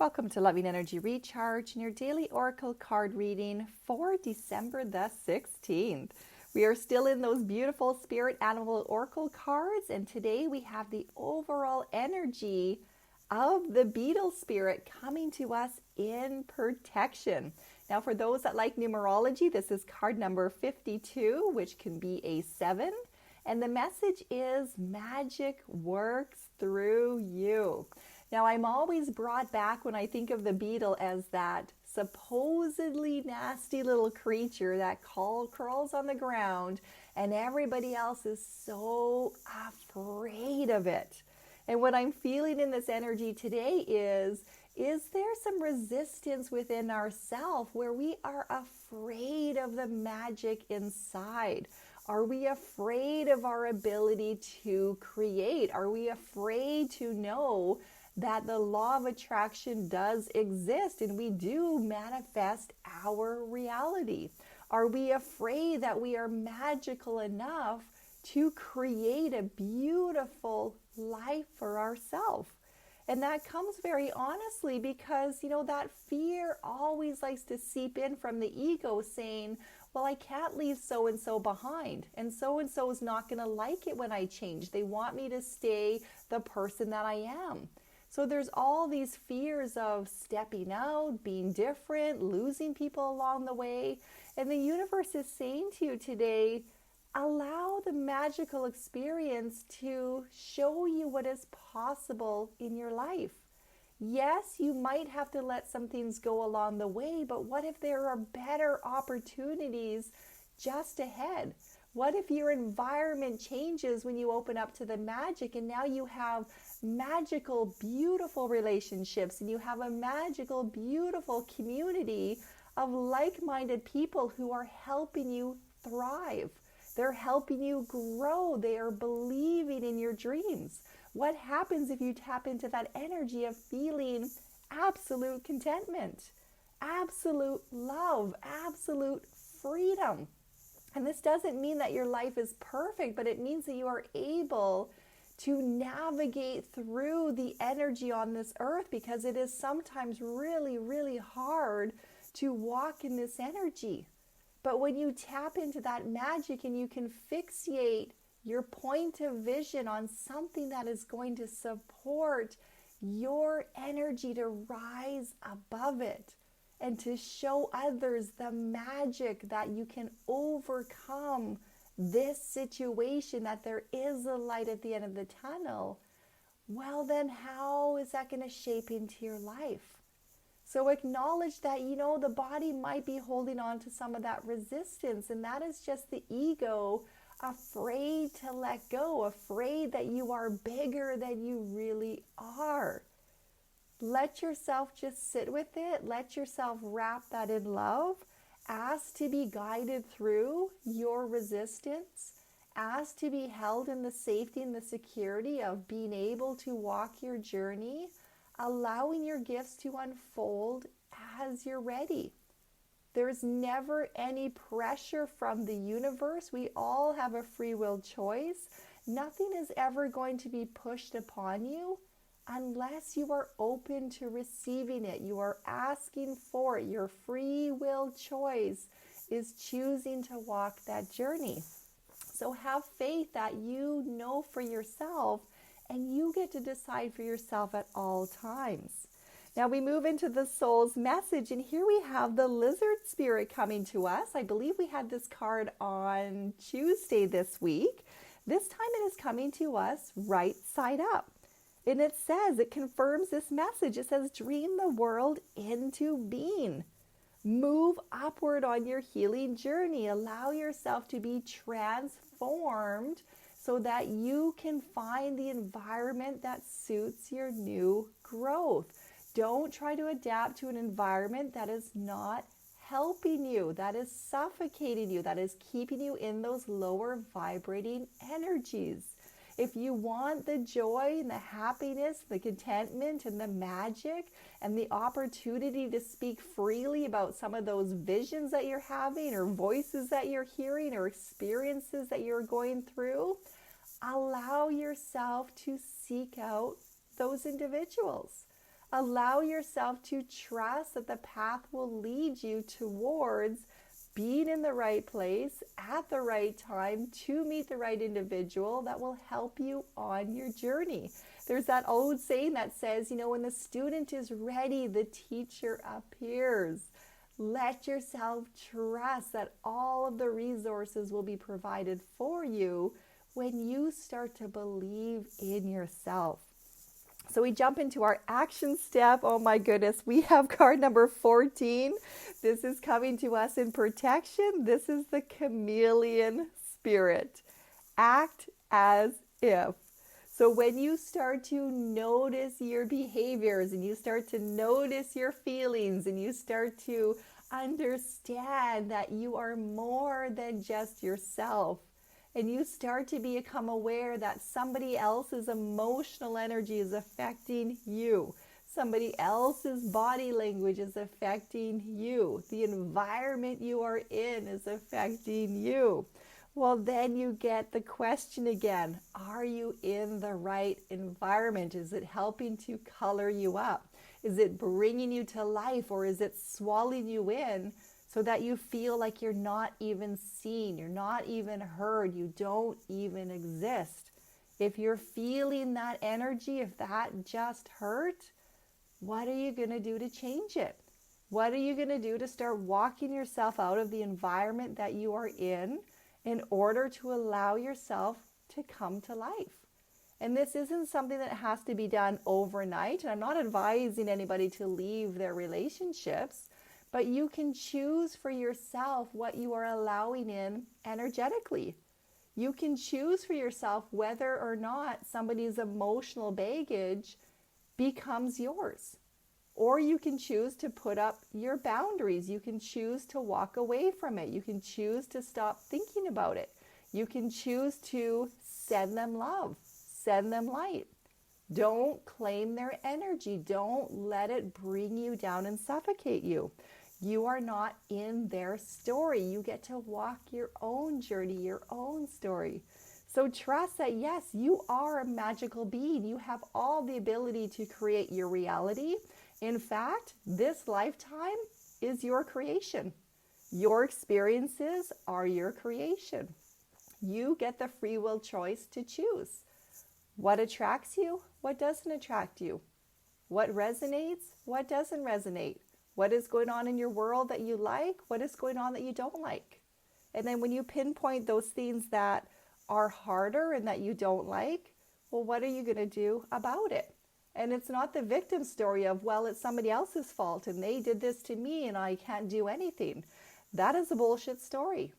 Welcome to Loving Energy Recharge and your daily Oracle card reading for December the 16th. We are still in those beautiful Spirit Animal Oracle cards, and today we have the overall energy of the beetle spirit coming to us in protection. Now, for those that like numerology, this is card number 52, which can be a 7. And the message is magic works through you. Now, I'm always brought back when I think of the beetle as that supposedly nasty little creature that crawls on the ground and everybody else is so afraid of it. And what I'm feeling in this energy today is there some resistance within ourselves where we are afraid of the magic inside? Are we afraid of our ability to create? Are we afraid to know that the law of attraction does exist and we do manifest our reality? Are we afraid that we are magical enough to create a beautiful life for ourselves? And that comes very honestly because, that fear always likes to seep in from the ego saying, well, I can't leave so-and-so behind. And so-and-so is not going to like it when I change. They want me to stay the person that I am. So there's all these fears of stepping out, being different, losing people along the way. And the universe is saying to you today, allow the magical experience to show you what is possible in your life. Yes, you might have to let some things go along the way, but what if there are better opportunities just ahead? What if your environment changes when you open up to the magic and now you have magical, beautiful relationships and you have a magical, beautiful community of like-minded people who are helping you thrive. They're helping you grow. They are believing in your dreams. What happens if you tap into that energy of feeling absolute contentment, absolute love, absolute freedom? And this doesn't mean that your life is perfect, but it means that you are able to navigate through the energy on this earth because it is sometimes really, really hard to walk in this energy. But when you tap into that magic and you can fixate your point of vision on something that is going to support your energy to rise above it and to show others the magic that you can overcome this situation, that there is a light at the end of the tunnel, well then how is that going to shape into your life? So acknowledge that, the body might be holding on to some of that resistance, and that is just the ego afraid to let go, afraid that you are bigger than you really are. Let yourself just sit with it. Let yourself wrap that in love. Ask to be guided through your resistance. Ask to be held in the safety and the security of being able to walk your journey, allowing your gifts to unfold as you're ready. There's never any pressure from the universe. We all have a free will choice. Nothing is ever going to be pushed upon you unless you are open to receiving it. You are asking for it. Your free will choice is choosing to walk that journey. So have faith that you know for yourself and you get to decide for yourself at all times. Now we move into the soul's message, and here we have the lizard spirit coming to us. I believe we had this card on Tuesday this week. This time it is coming to us right side up. And it confirms this message. It says, dream the world into being. Move upward on your healing journey. Allow yourself to be transformed so that you can find the environment that suits your new growth. Don't try to adapt to an environment that is not helping you, that is suffocating you, that is keeping you in those lower vibrating energies. If you want the joy and the happiness, the contentment and the magic and the opportunity to speak freely about some of those visions that you're having or voices that you're hearing or experiences that you're going through, allow yourself to seek out those individuals. Allow yourself to trust that the path will lead you towards being in the right place at the right time to meet the right individual that will help you on your journey. There's that old saying that says, when the student is ready, the teacher appears. Let yourself trust that all of the resources will be provided for you when you start to believe in yourself. So we jump into our action step. Oh my goodness, we have card number 14. This is coming to us in protection. This is the chameleon spirit. Act as if. So when you start to notice your behaviors and you start to notice your feelings and you start to understand that you are more than just yourself, and you start to become aware that somebody else's emotional energy is affecting you. Somebody else's body language is affecting you. The environment you are in is affecting you. Well, then you get the question again, are you in the right environment? Is it helping to color you up? Is it bringing you to life, or is it swallowing you in so that you feel like you're not even seen, you're not even heard, you don't even exist? If you're feeling that energy, if that just hurt, what are you going to do to change it? What are you going to do to start walking yourself out of the environment that you are in order to allow yourself to come to life? And this isn't something that has to be done overnight. And I'm not advising anybody to leave their relationships, but you can choose for yourself what you are allowing in energetically. You can choose for yourself whether or not somebody's emotional baggage becomes yours. Or you can choose to put up your boundaries. You can choose to walk away from it. You can choose to stop thinking about it. You can choose to send them love, send them light. Don't claim their energy. Don't let it bring you down and suffocate you. You are not in their story. You get to walk your own journey, your own story. So trust that, yes, you are a magical being. You have all the ability to create your reality. In fact, this lifetime is your creation. Your experiences are your creation. You get the free will choice to choose. What attracts you? What doesn't attract you? What resonates? What doesn't resonate? What is going on in your world that you like? What is going on that you don't like? And then when you pinpoint those things that are harder and that you don't like, well, what are you going to do about it? And it's not the victim story of, well, it's somebody else's fault and they did this to me and I can't do anything. That is a bullshit story.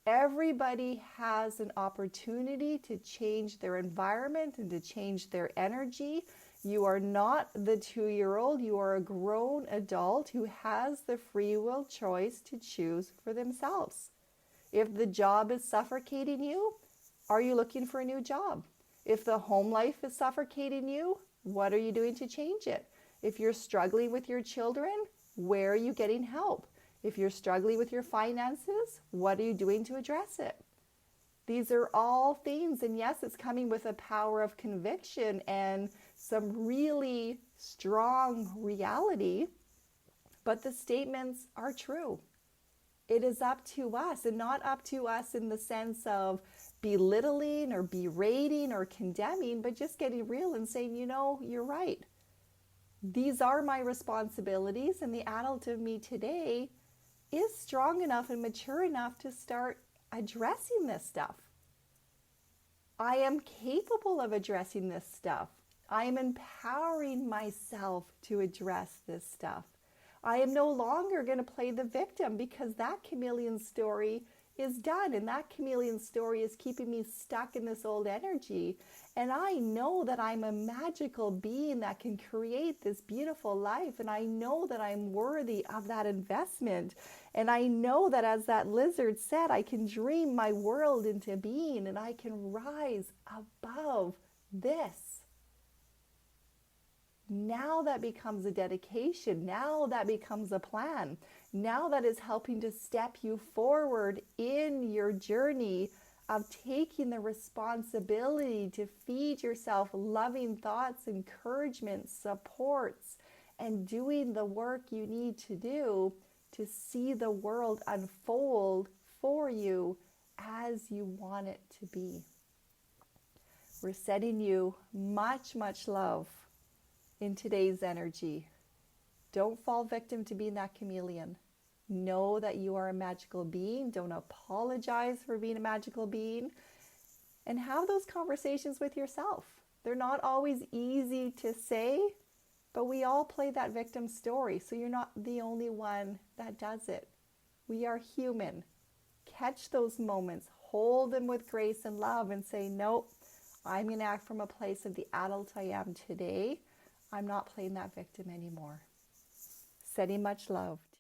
Everybody has an opportunity to change their environment and to change their energy. You are not the 2-year-old. You are a grown adult who has the free will choice to choose for themselves. If the job is suffocating you, are you looking for a new job? If the home life is suffocating you, what are you doing to change it? If you're struggling with your children, where are you getting help? If you're struggling with your finances, what are you doing to address it? These are all things, and yes, it's coming with a power of conviction and some really strong reality, but the statements are true. It is up to us, and not up to us in the sense of belittling or berating or condemning, but just getting real and saying, you're right. These are my responsibilities, and the adult of me today is strong enough and mature enough to start addressing this stuff. I am capable of addressing this stuff. I am empowering myself to address this stuff. I am no longer going to play the victim, because that chameleon story is done, and that chameleon story is keeping me stuck in this old energy. And I know that I'm a magical being that can create this beautiful life, and I know that I'm worthy of that investment. And I know that, as that lizard said, I can dream my world into being, and I can rise above this. Now that becomes a dedication. Now that becomes a plan. Now that is helping to step you forward in your journey of taking the responsibility to feed yourself loving thoughts, encouragement, supports, and doing the work you need to do to see the world unfold for you as you want it to be. We're sending you much, much love in today's energy. Don't fall victim to being that chameleon. Know that you are a magical being. Don't apologize for being a magical being. And have those conversations with yourself. They're not always easy to say, but we all play that victim story. So you're not the only one that does it. We are human. Catch those moments. Hold them with grace and love and say, nope, I'm going to act from a place of the adult I am today. I'm not playing that victim anymore. Sending much love to you.